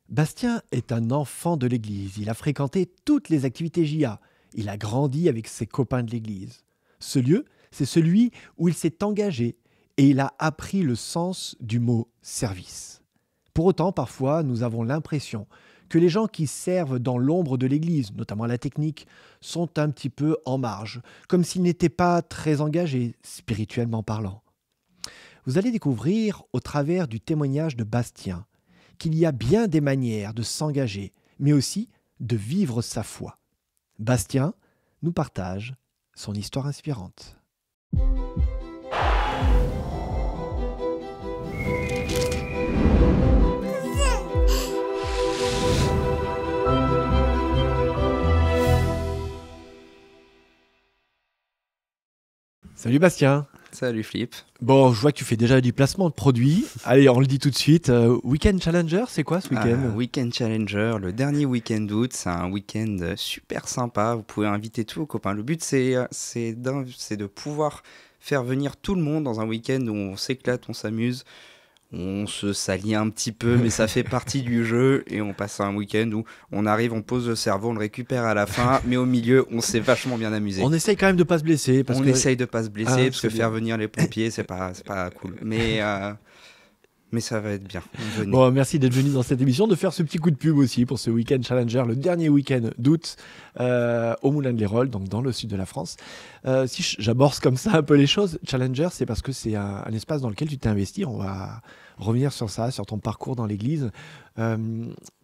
Bastien est un enfant de l'église. Il a fréquenté toutes les activités JA. Il a grandi avec ses copains de l'église. Ce lieu, c'est celui où il s'est engagé et il a appris le sens du mot service. Pour autant, parfois, nous avons l'impression que les gens qui servent dans l'ombre de l'église, notamment la technique, sont un petit peu en marge, comme s'ils n'étaient pas très engagés, spirituellement parlant. Vous allez découvrir, au travers du témoignage de Bastien, qu'il y a bien des manières de s'engager, mais aussi de vivre sa foi. Bastien nous partage son histoire inspirante. Salut Bastien. Salut Flip. Bon, je vois que tu fais déjà du placement de produits. Allez, on le dit tout de suite. Weekend Challenger, c'est quoi ce week-end? Weekend Challenger, le dernier week-end d'août, c'est un week-end super sympa. Vous pouvez inviter tous vos copains. Le but, c'est de pouvoir faire venir tout le monde dans un week-end où on s'éclate, on s'amuse. On se salit un petit peu, mais ça fait partie du jeu. Et on passe un week-end où on arrive, on pose le cerveau, on le récupère à la fin. Mais au milieu, on s'est vachement bien amusé. On essaye quand même de pas se blesser. On essaye de pas se blesser, parce que bien. faire venir les pompiers, c'est pas cool. Mais ça va être bien. Venez. Bon, merci d'être venu dans cette émission, de faire ce petit coup de pub aussi pour ce Week-end Challenger, le dernier week-end d'août au Moulin de l'Hérold, donc dans le sud de la France. Si j'amorce comme ça un peu les choses, Challenger, c'est parce que c'est un espace dans lequel tu t'es investi. On va revenir sur ça, sur ton parcours dans l'église,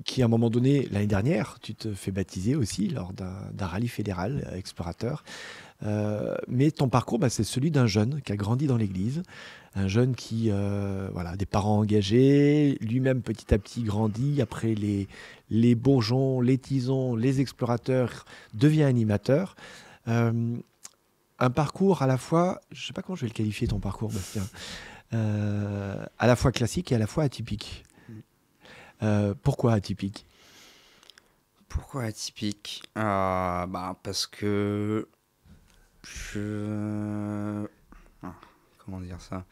qui à un moment donné, l'année dernière, tu te fais baptiser aussi lors d'un rallye fédéral explorateur. Mais ton parcours, c'est celui d'un jeune qui a grandi dans l'église, un jeune qui a des parents engagés, lui-même petit à petit grandit, après les bourgeons, les tisons, les explorateurs, devient animateur. Un parcours à la fois, je ne sais pas comment je vais le qualifier ton parcours Bastien, à la fois classique et à la fois atypique. Pourquoi atypique? Pourquoi atypique? Parce que comment dire ça?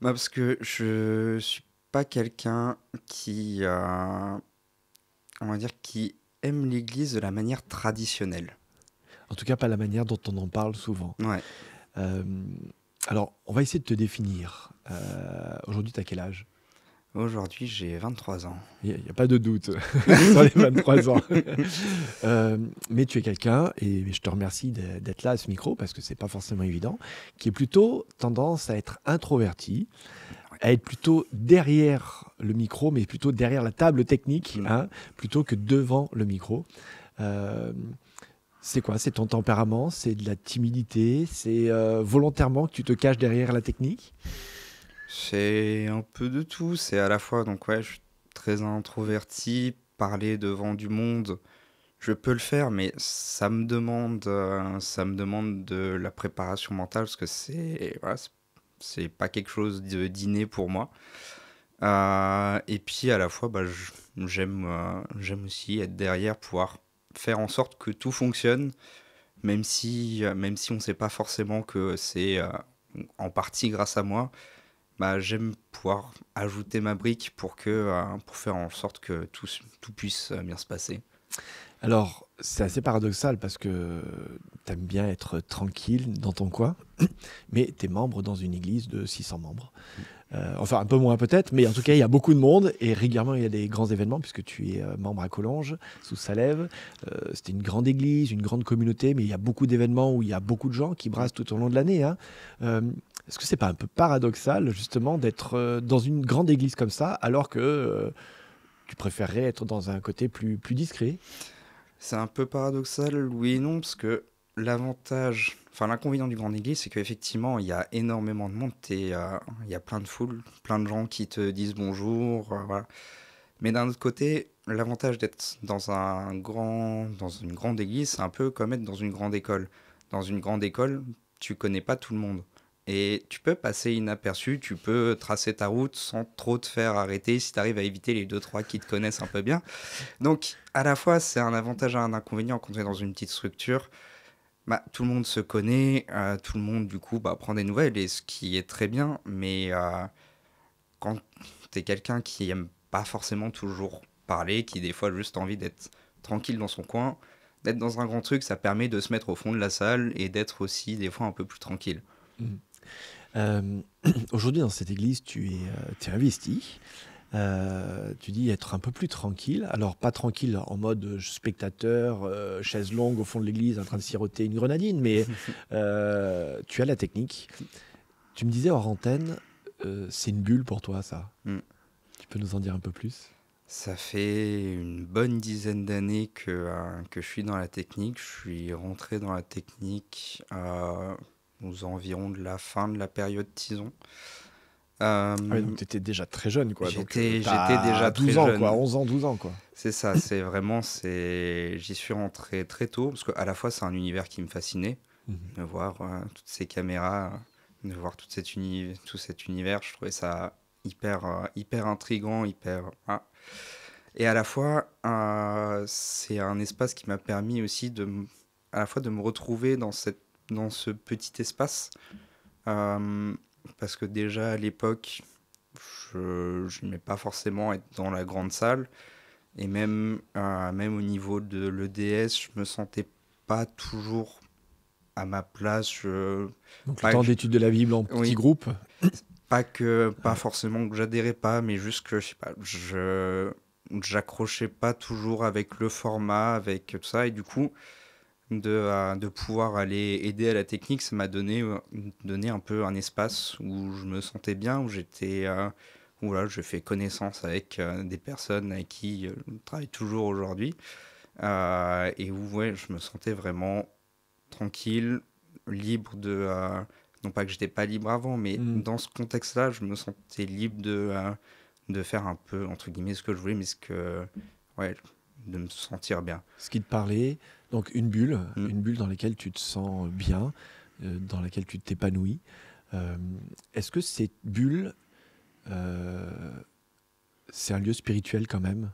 Parce que je suis pas quelqu'un qui, on va dire, qui aime l'église de la manière traditionnelle. En tout cas, pas la manière dont on en parle souvent. Ouais. Alors, on va essayer de te définir. Aujourd'hui, tu as quel âge? Aujourd'hui, j'ai 23 ans. Il n'y a pas de doute sur les 23 ans. Mais tu es quelqu'un, et je te remercie d'être là à ce micro, parce que ce n'est pas forcément évident, qui est plutôt tendance à être introverti, à être plutôt derrière le micro, mais plutôt derrière la table technique, plutôt que devant le micro. C'est quoi? C'est ton tempérament? C'est de la timidité? C'est volontairement que tu te caches derrière la technique? C'est un peu de tout. C'est à la fois, donc ouais, je suis très introverti. Parler devant du monde, je peux le faire, mais ça me demande de la préparation mentale, parce que c'est pas quelque chose d'inné pour moi. Et puis à la fois, j'aime aussi être derrière, pouvoir faire en sorte que tout fonctionne, même si on ne sait pas forcément que c'est en partie grâce à moi. J'aime pouvoir ajouter ma brique pour faire en sorte que tout puisse bien se passer. Alors, c'est assez paradoxal parce que tu aimes bien être tranquille dans ton coin, mais tu es membre dans une église de 600 membres. Enfin, un peu moins peut-être, mais en tout cas, il y a beaucoup de monde et régulièrement, il y a des grands événements puisque tu es membre à Collonges, sous Salève. C'était une grande église, une grande communauté, mais il y a beaucoup d'événements où il y a beaucoup de gens qui brassent tout au long de l'année. Est-ce que c'est pas un peu paradoxal, justement, d'être dans une grande église comme ça, alors que tu préférerais être dans un côté plus discret? C'est un peu paradoxal, oui et non, parce que l'inconvénient du grande église, c'est qu'effectivement, il y a énormément de monde et il y a plein de foules, plein de gens qui te disent bonjour, voilà. Mais d'un autre côté, l'avantage d'être dans une grande église, c'est un peu comme être dans une grande école. Dans une grande école, tu connais pas tout le monde. Et tu peux passer inaperçu, tu peux tracer ta route sans trop te faire arrêter si tu arrives à éviter les 2-3 qui te connaissent un peu bien. Donc, à la fois, c'est un avantage et un inconvénient quand tu es dans une petite structure. Tout le monde se connaît, tout le monde, du coup, prend des nouvelles, et ce qui est très bien. Mais quand tu es quelqu'un qui aime pas forcément toujours parler, qui des fois a juste envie d'être tranquille dans son coin. D'être dans un grand truc, ça permet de se mettre au fond de la salle et d'être aussi des fois un peu plus tranquille. Mhm. Euh, Aujourd'hui, dans cette église, tu es investi. Tu dis être un peu plus tranquille. Alors, pas tranquille en mode spectateur, chaise longue au fond de l'église en train de siroter une grenadine, mais tu as la technique. Tu me disais hors antenne, c'est une bulle pour toi, ça. Mm. Tu peux nous en dire un peu plus? Ça fait une bonne dizaine d'années que je suis dans la technique. Je suis rentré dans la technique aux environs de la fin de la période Tison. Ah oui, Euh, donc tu étais déjà très jeune, quoi. Donc, j'étais t'as déjà 12 très ans, quoi. jeune. 11 ans, 12 ans, quoi. C'est ça, j'y suis rentré très tôt, parce qu'à la fois c'est un univers qui me fascinait, Mhm. de voir toutes ces caméras, de voir tout cet univers, je trouvais ça hyper intriguant, hyper... ah. Et à la fois, c'est un espace qui m'a permis aussi à la fois de me retrouver dans ce petit espace, euh, parce que déjà à l'époque, je n'aimais pas forcément être dans la grande salle. Et même au niveau de l'EDS, je me sentais pas toujours à ma place. Donc, le Pas, temps d'étude de la Bible en petits oui, groupes. pas Ouais. forcément que j'adhérais pas, mais juste que je sais pas, j'accrochais pas toujours avec le format, avec tout ça. Et du coup, de pouvoir aller aider à la technique, ça m'a donné un peu un espace où je me sentais bien, où voilà, je fais connaissance avec des personnes avec qui je travaille toujours aujourd'hui. Et où ouais, je me sentais vraiment tranquille, libre non pas que j'étais pas libre avant, mais Mhm. dans ce contexte-là, je me sentais libre de faire un peu, entre guillemets, ce que je voulais, ouais, de me sentir bien. Ce qui te parlait, donc Mm. une bulle dans laquelle tu te sens bien, dans laquelle tu t'épanouis. Euh, Est-ce que cette bulle, euh, c'est un lieu spirituel quand même?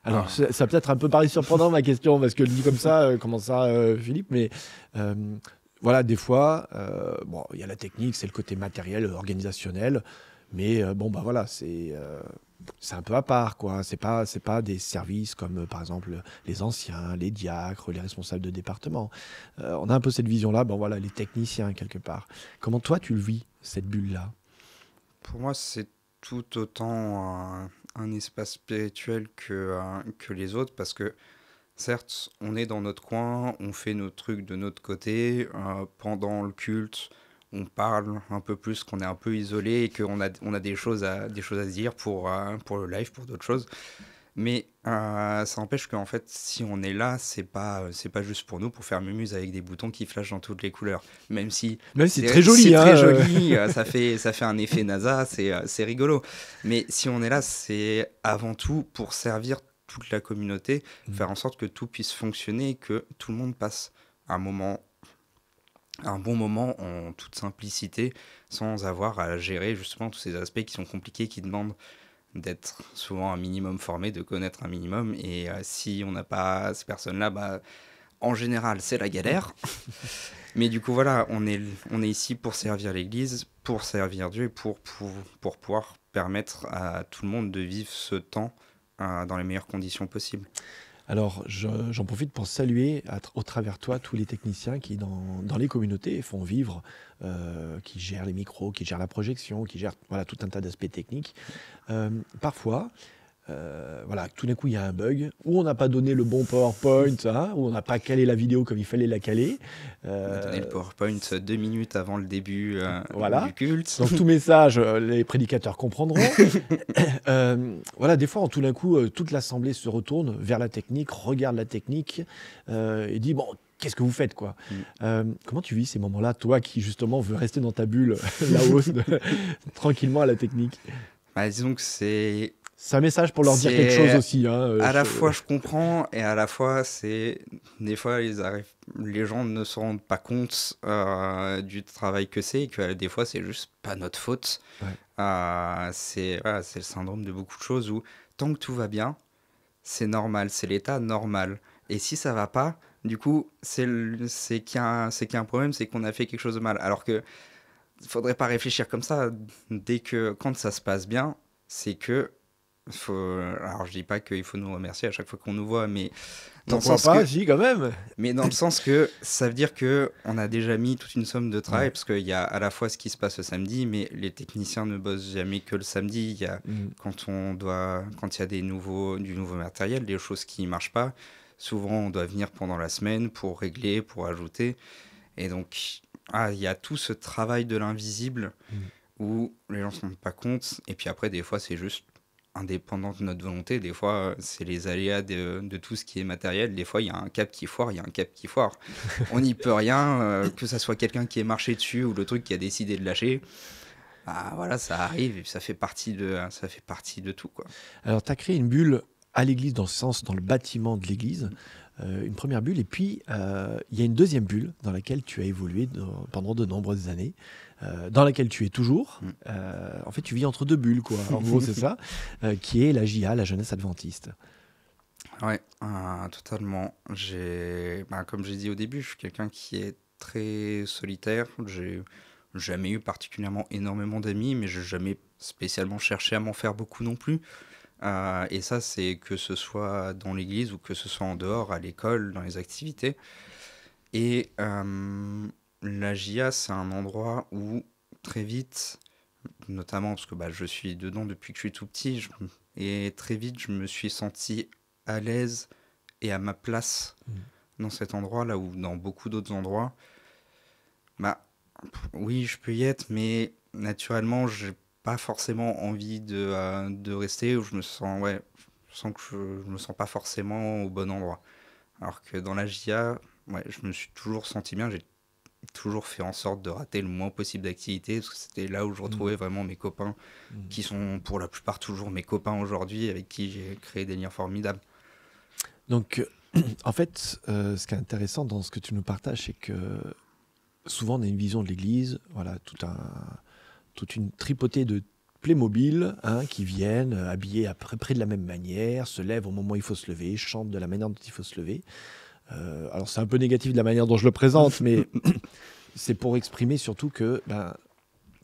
Alors, Ah, ça peut-être un peu paraît surprenant ma question, parce que je dis comme ça, comment ça, Philippe, mais euh, voilà, des fois, bon, il y a la technique, c'est le côté matériel, organisationnel, mais bon, bah voilà, c'est un peu à part, quoi. C'est pas des services comme, par exemple, les anciens, les diacres, les responsables de département. On a un peu cette vision-là, bon voilà, les techniciens, quelque part. Comment toi, tu le vis, cette bulle-là? pour moi, c'est tout autant un espace spirituel que les autres, parce que certes, on est dans notre coin, on fait nos trucs de notre côté. Pendant le culte, on parle un peu plus, qu'on est un peu isolé et on a des choses à se dire pour le live, pour d'autres choses. Mais ça empêche qu'en fait, si on est là, c'est pas juste pour nous, pour faire mumuse avec des boutons qui flashent dans toutes les couleurs. Même si Même si c'est très joli, c'est hein. très joli, ça fait un effet NASA, c'est rigolo. Mais si on est là, c'est avant tout pour servir toute la communauté, Mm. faire en sorte que tout puisse fonctionner et que tout le monde passe un moment, un bon moment en toute simplicité, sans avoir à gérer justement tous ces aspects qui sont compliqués, qui demandent d'être souvent un minimum formé, de connaître un minimum. Et si on n'a pas ces personnes-là, bah, en général, c'est la galère. Mais du coup, voilà, on est ici pour servir l'Église, pour servir Dieu et pour pouvoir permettre à tout le monde de vivre ce temps dans les meilleures conditions possibles. Alors, j'en profite pour saluer au travers toi tous les techniciens qui, dans les communautés, font vivre, qui gèrent les micros, qui gèrent la projection, qui gèrent voilà, tout un tas d'aspects techniques. Parfois, voilà, tout d'un coup, il y a un bug, ou on n'a pas donné le bon PowerPoint, hein, ou on n'a pas calé la vidéo comme il fallait la caler. On a donné le Euh, PowerPoint 2 minutes avant le début voilà. du culte. Donc, tout message, les prédicateurs comprendront. Voilà, des fois, tout d'un coup, toute l'assemblée se retourne vers la technique, regarde la technique et dit bon, qu'est-ce que vous faites, quoi? Mm. Comment tu vis ces moments-là, toi qui justement veux rester dans ta bulle là-haut, tranquillement à la technique? Bah, disons que C'est un message pour leur dire quelque chose c'est aussi, hein. à la fois je comprends et à la fois c'est des fois les gens ne se rendent pas compte du travail que c'est et que des fois c'est juste pas notre faute. Ouais. C'est le syndrome de beaucoup de choses où tant que tout va bien, c'est normal, c'est l'état normal. Et si ça va pas, du coup, c'est qu'il y a un problème, c'est qu'on a fait quelque chose de mal. Alors que faudrait pas réfléchir comme ça. Quand ça se passe bien, c'est que Alors, je dis pas qu'il faut nous remercier à chaque fois qu'on nous voit, mais dans T'en le crois sens pas? que, Si, quand même. ça veut dire que on a déjà mis toute une somme de travail, Ouais. parce qu'il y a à la fois ce qui se passe le samedi, mais les techniciens ne bossent jamais que le samedi. Mm. Quand il y a du nouveau matériel, des choses qui marchent pas, souvent on doit venir pendant la semaine pour régler, pour ajouter. Et donc, il y a tout ce travail de l'invisible Mm. où les gens ne se rendent pas compte. Et puis après, des fois, c'est juste indépendant de notre volonté. Des fois, c'est les aléas de tout ce qui est matériel. Des fois, il y a un câble qui foire, il y a un câble qui foire. On n'y peut rien, que ça soit quelqu'un qui est marché dessus ou le truc qui a décidé de lâcher. Ah, voilà, ça arrive et ça fait partie de tout, quoi. Alors, tu as créé une bulle à l'église, dans ce sens, dans le bâtiment de l'église, une première bulle, et puis il y a une deuxième bulle dans laquelle tu as évolué pendant de nombreuses années, dans laquelle tu es toujours. Mm. En fait, tu vis entre deux bulles, quoi. En gros, c'est ça, qui est la JA, la jeunesse adventiste. Ouais, totalement. Comme j'ai dit au début, je suis quelqu'un qui est très solitaire. J'ai jamais eu particulièrement énormément d'amis, mais j'ai jamais spécialement cherché à m'en faire beaucoup non plus. Et ça, c'est que ce soit dans l'église ou que ce soit en dehors, à l'école, dans les activités. Et la JA, c'est un endroit où très vite, notamment parce que je suis dedans depuis que je suis tout petit, et très vite, je me suis senti à l'aise et à ma place Mm. dans cet endroit, là où dans beaucoup d'autres endroits, bah oui, je peux y être, mais naturellement, j'ai pas forcément envie de rester, ou je sens que je me sens pas forcément au bon endroit. Alors que dans la JA, ouais, je me suis toujours senti bien, j'ai toujours fait en sorte de rater le moins possible d'activités, parce que c'était là où je Mm. retrouvais vraiment mes copains, Mm. qui sont pour la plupart toujours mes copains aujourd'hui, avec qui j'ai créé des liens formidables. Donc, en fait, ce qui est intéressant dans ce que tu nous partages, c'est que souvent on a une vision de l'église, voilà, toute une tripotée de Playmobil, hein, qui viennent habillés à peu près de la même manière, se lèvent au moment où il faut se lever, chantent de la manière dont il faut se lever. Alors c'est un peu négatif de la manière dont je le présente, mais c'est pour exprimer surtout que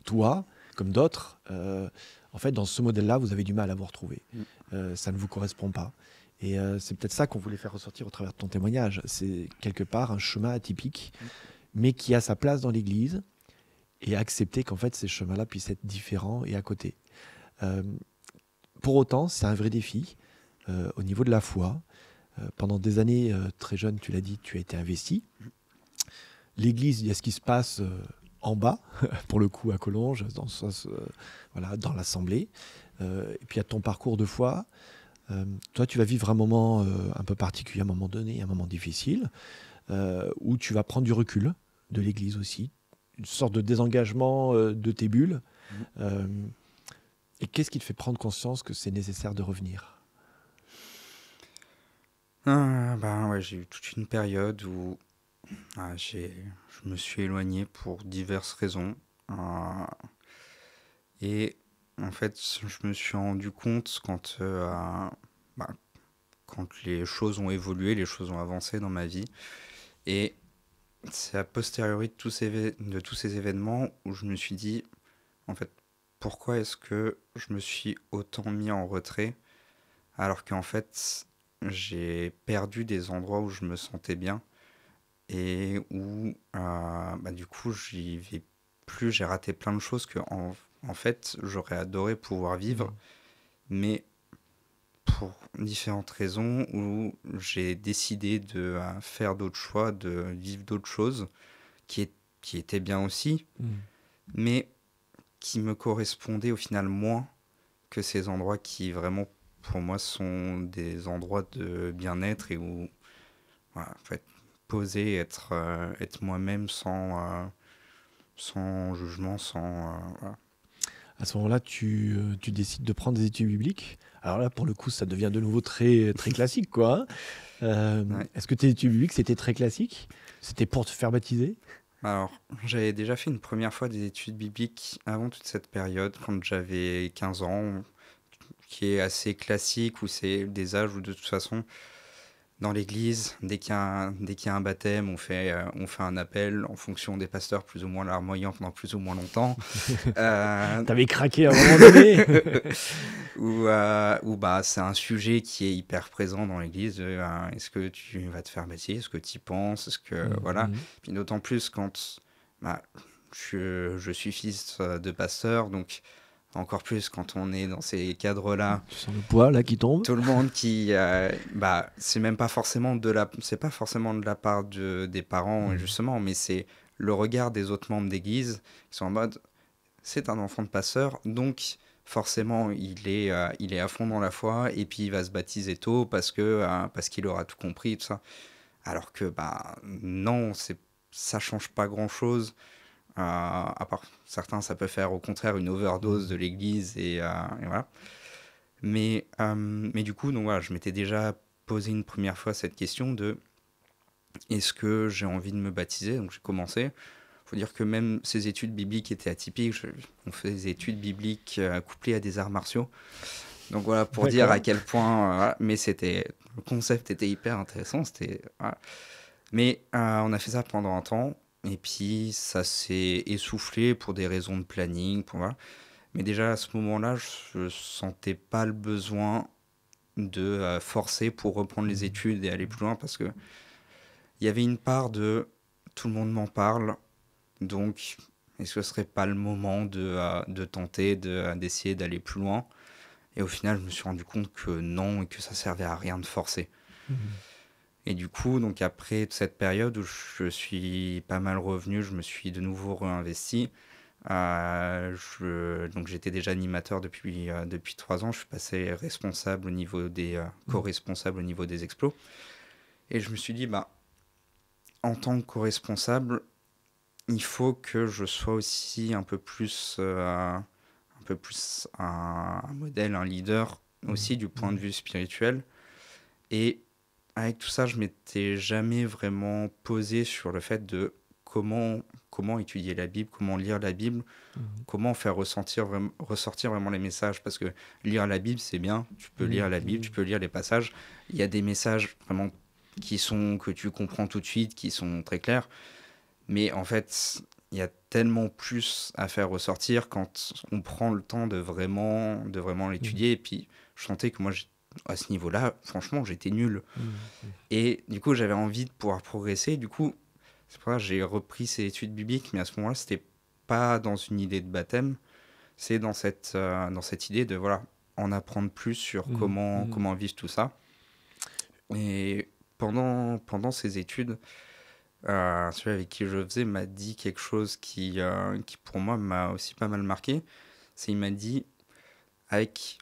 toi, comme d'autres, en fait, dans ce modèle-là, vous avez du mal à vous retrouver. Mm. Ça ne vous correspond pas. Et c'est peut-être ça qu'on voulait faire ressortir au travers de ton témoignage. C'est quelque part un chemin atypique, mais qui a sa place dans l'Église, et accepter qu'en fait ces chemins-là puissent être différents et à côté. Euh, pour autant, c'est un vrai défi au niveau de la foi. Pendant des années, très jeune, tu l'as dit, tu as été investi. L'Église, il y a ce qui se passe en bas, pour le coup à Collonges, dans, voilà, dans l'Assemblée. Et puis il y a ton parcours de foi. Toi, tu vas vivre un moment un peu particulier, un moment donné, un moment difficile, où tu vas prendre du recul de l'Église aussi, une sorte de désengagement de tes bulles. Mm. Euh, et qu'est-ce qui te fait prendre conscience que c'est nécessaire de revenir? Ouais, j'ai eu toute une période où je me suis éloigné pour diverses raisons. Euh, et en fait, je me suis rendu compte bah, quand les choses ont évolué, les choses ont avancé dans ma vie. Et c'est a posteriori de tous ces événements où je me suis dit, en fait, pourquoi est-ce que je me suis autant mis en retrait alors qu'en fait, j'ai perdu des endroits où je me sentais bien et où, du coup, j'y vais plus, j'ai raté plein de choses en fait, j'aurais adoré pouvoir vivre, Mm. mais pour différentes raisons où j'ai décidé de faire d'autres choix, de vivre d'autres choses qui étaient bien aussi, Mm. mais qui me correspondaient au final moins que ces endroits qui vraiment pour moi sont des endroits de bien-être et où voilà, en fait, poser, être moi-même sans jugement, voilà. À ce moment-là, tu décides de prendre des études bibliques. Alors là, pour le coup, ça devient de nouveau très, très classique, quoi, hein. Ouais. Est-ce que tes études bibliques, c'était très classique? C'était pour te faire baptiser? Alors, j'avais déjà fait une première fois des études bibliques avant toute cette période, quand j'avais 15 ans, qui est assez classique, où c'est des âges où de toute façon, dans l'église, dès qu'il y a un baptême, on fait un appel en fonction des pasteurs, plus ou moins larmoyants pendant plus ou moins longtemps. T'avais craqué à un moment donné. Ou bah, c'est un sujet qui est hyper présent dans l'église. Est-ce que tu vas te faire baptiser? Est-ce que tu y penses? Est-ce que, voilà. Mhm. Puis d'autant plus quand bah, je suis fils de pasteur, donc encore plus quand on est dans ces cadres-là. Tu sens le poids là qui tombe. Tout le monde bah, c'est même pas forcément c'est pas forcément de la part des parents, Mhm. justement, mais c'est le regard des autres membres d'église qui sont en mode, c'est un enfant de pasteur, donc forcément il est à fond dans la foi et puis il va se baptiser tôt parce qu'il aura tout compris, tout ça. Alors que, bah, non, ça change pas grand-chose. À part certains, ça peut faire au contraire une overdose Mhm. de l'église et voilà. Mais du coup, donc voilà, je m'étais déjà posé une première fois cette question de est-ce que j'ai envie de me baptiser? Donc j'ai commencé. Il faut dire que même ces études bibliques étaient atypiques. On fait des études bibliques couplées à des arts martiaux. Donc voilà, pour dire à D'accord. quel point. Voilà, mais le concept était hyper intéressant. Voilà. Mais on a fait ça pendant un temps. Et puis ça s'est essoufflé pour des raisons de planning. Voilà. Mais déjà à ce moment-là, je sentais pas le besoin de forcer pour reprendre les Mhm. études et aller plus loin parce que il y avait une part de tout le monde m'en parle, donc est-ce que ce serait pas le moment de tenter d'essayer d'aller plus loin? Et au final, je me suis rendu compte que non et que ça servait à rien de forcer. Mhm. Et du coup, donc après cette période où je suis pas mal revenu, je me suis de nouveau réinvesti. Donc j'étais déjà animateur depuis 3 ans. Je suis passé responsable au niveau Mhm. co-responsable au niveau des explos. Et je me suis dit, bah, en tant que co-responsable, il faut que je sois aussi un peu plus un modèle, un leader aussi du point de Mhm. vue spirituel. Et avec tout ça, je m'étais jamais vraiment posé sur le fait de comment étudier la Bible, comment lire la Bible, Mhm. comment faire ressortir vraiment les messages. Parce que lire la Bible, c'est bien. Tu peux lire Mhm. la Bible, tu Mhm. peux lire les passages. Il y a des messages vraiment que tu comprends tout de suite, qui sont très clairs. Mais en fait, il y a tellement plus à faire ressortir quand on prend le temps de vraiment Mhm. l'étudier. Et puis, je sentais que moi, à ce niveau-là, franchement, j'étais nul. Mhm. Et du coup, j'avais envie de pouvoir progresser. Du coup, c'est pour ça que j'ai repris ces études bibliques. Mais à ce moment-là, c'était pas dans une idée de baptême. C'est dans cette idée de, voilà, en apprendre plus sur Mhm. Mhm. comment vivre tout ça. Et pendant ces études, celui avec qui je faisais m'a dit quelque chose qui pour moi m'a aussi pas mal marqué. C'est il m'a dit, avec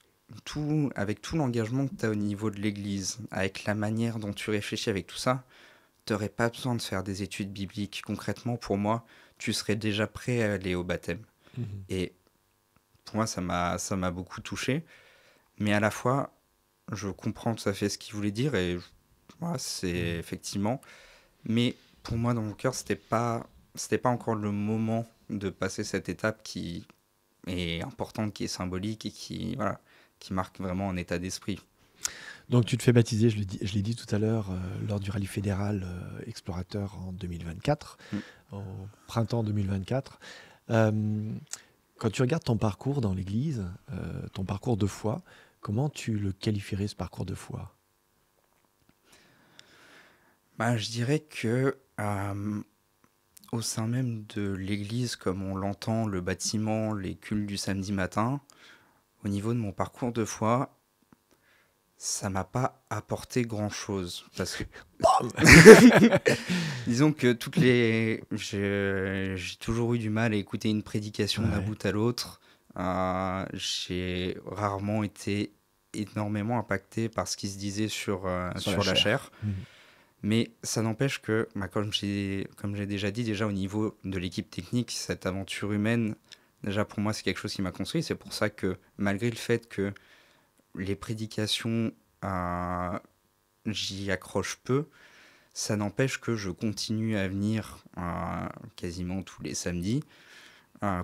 avec tout l'engagement que tu as au niveau de l'Église, avec la manière dont tu réfléchis avec tout ça, tu n'aurais pas besoin de faire des études bibliques. Concrètement, pour moi, tu serais déjà prêt à aller au baptême. Mhm. Et pour moi, ça m'a beaucoup touché. Mais à la fois, je comprends tout à fait ce qu'il voulait dire et voilà, c'est Mhm. effectivement. Mais pour moi, dans mon cœur, c'était pas encore le moment de passer cette étape qui est importante, qui est symbolique et voilà, qui marque vraiment un état d'esprit. Donc tu te fais baptiser, je l'ai dit tout à l'heure, lors du rallye fédéral explorateur en 2024, Mm. au printemps 2024. Euh, Quand tu regardes ton parcours dans l'Église, ton parcours de foi, comment tu le qualifierais ce parcours de foi? Bah, je dirais que au sein même de l'église, comme on l'entend, le bâtiment, les cultes du samedi matin, au niveau de mon parcours de foi, ça m'a pas apporté grand-chose. Parce que, Bam. disons que j'ai toujours eu du mal à écouter une prédication d'un Ouais, bout à l'autre. J'ai rarement été énormément impacté par ce qui se disait sur la sur la chair. chair. Mhm. Mais ça n'empêche que, bah, comme j'ai déjà dit, déjà au niveau de l'équipe technique, cette aventure humaine, déjà pour moi, c'est quelque chose qui m'a construit. C'est pour ça que, malgré le fait que les prédications, euh, j'y accroche peu, ça n'empêche que je continue à venir quasiment tous les samedis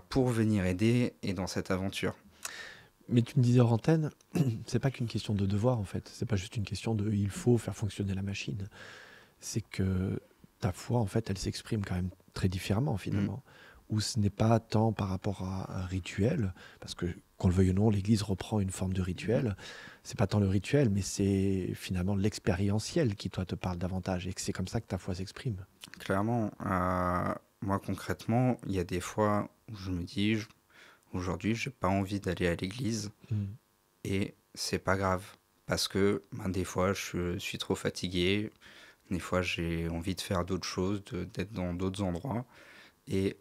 pour venir aider et dans cette aventure. Mais tu me disais hors antenne, c'est pas qu'une question de devoir en fait. C'est pas juste une question de il faut faire fonctionner la machine. C'est que ta foi en fait, elle s'exprime quand même très différemment Mm. finalement. Où ce n'est pas tant par rapport à un rituel, parce que qu'on le veuille ou non, l'Église reprend une forme de rituel. C'est pas tant le rituel, mais c'est finalement l'expérientiel qui toi te parle davantage et que c'est comme ça que ta foi s'exprime. Clairement, moi concrètement, il y a des fois où je me dis, aujourd'hui, j'ai pas envie d'aller à l'église Mm. et c'est pas grave. Parce que ben, des fois, je suis trop fatigué, des fois, j'ai envie de faire d'autres choses, d'être dans d'autres endroits. Et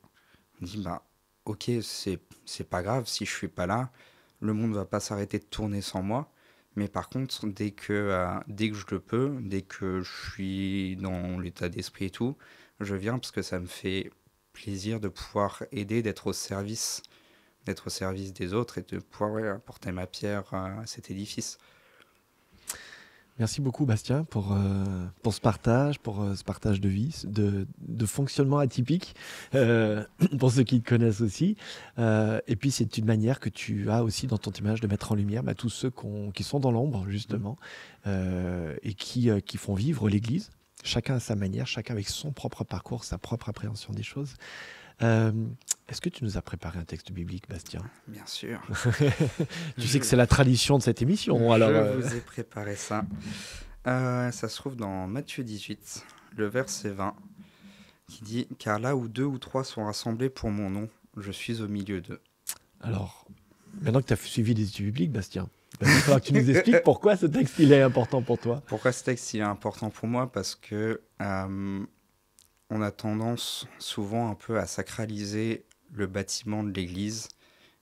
on dit, bah, ok, c'est pas grave si je suis pas là, le monde va pas s'arrêter de tourner sans moi. Mais par contre, dès que je le peux, dès que je suis dans l'état d'esprit et tout, je viens parce que ça me fait plaisir de pouvoir aider, d'être au service des autres et de pouvoir ouais, apporter ma pierre à cet édifice. Merci beaucoup, Bastien, pour ce partage de vie, de fonctionnement atypique, euh, pour ceux qui te connaissent aussi. Et puis, c'est une manière que tu as aussi dans ton témoignage de mettre en lumière bah, tous ceux qui sont dans l'ombre, Mm. justement, et qui font vivre l'Église. Chacun à sa manière, chacun avec son propre parcours, sa propre appréhension des choses. Euh, Est-ce que tu nous as préparé un texte biblique, Bastien? Bien sûr. Tu sais Je, que c'est la tradition de cette émission, alors... je vous ai préparé ça. Ça se trouve dans Matthieu 18, le verset 20, qui dit car là où deux ou trois sont rassemblés pour mon nom, je suis au milieu d'eux. Alors, maintenant que tu as suivi des études bibliques, Bastien, il va falloir que tu nous expliques pourquoi ce texte il est important pour toi. Pourquoi ce texte il est important pour moi? Parce que on a tendance souvent un peu à sacraliser le bâtiment de l'église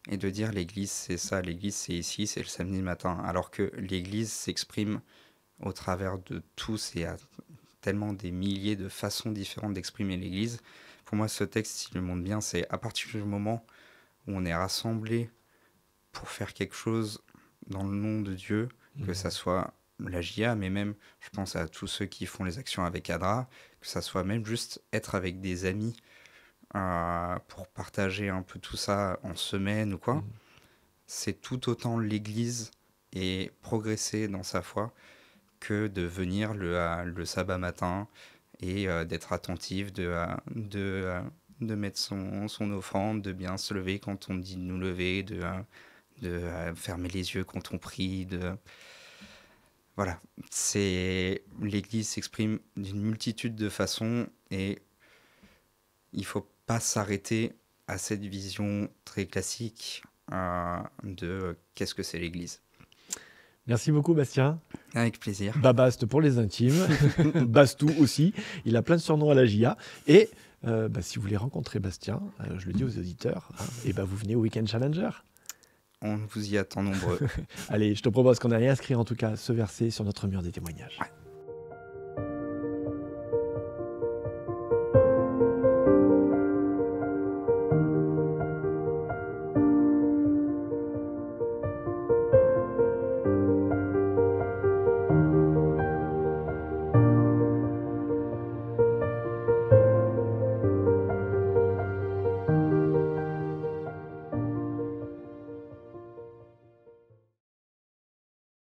et de dire l'église c'est ça, l'église c'est ici, c'est le samedi matin, alors que l'église s'exprime au travers de tous et à tellement des milliers de façons différentes d'exprimer l'église. Pour moi, ce texte, il le montre bien, c'est à partir du moment où on est rassemblés pour faire quelque chose dans le nom de Dieu, que ça soit la JA, mais même, je pense à tous ceux qui font les actions avec ADRA, que ça soit même juste être avec des amis pour partager un peu tout ça en semaine ou quoi, c'est tout autant l'église et progresser dans sa foi que de venir le sabbat matin et d'être attentif, de mettre son offrande, de bien se lever quand on dit de nous lever, de fermer les yeux quand on prie. Voilà, l'Église s'exprime d'une multitude de façons et il ne faut pas s'arrêter à cette vision très classique de qu'est-ce que c'est l'Église. Merci beaucoup, Bastien. Avec plaisir. Babaste pour les intimes, Bastou aussi. Il a plein de surnoms à la JA. Et si vous voulez rencontrer Bastien, je le dis aux auditeurs, et vous venez au Weekend Challenger. On vous y attend nombreux. Allez, je te propose qu'on aille inscrire en tout cas ce verset sur notre mur des témoignages. Ouais.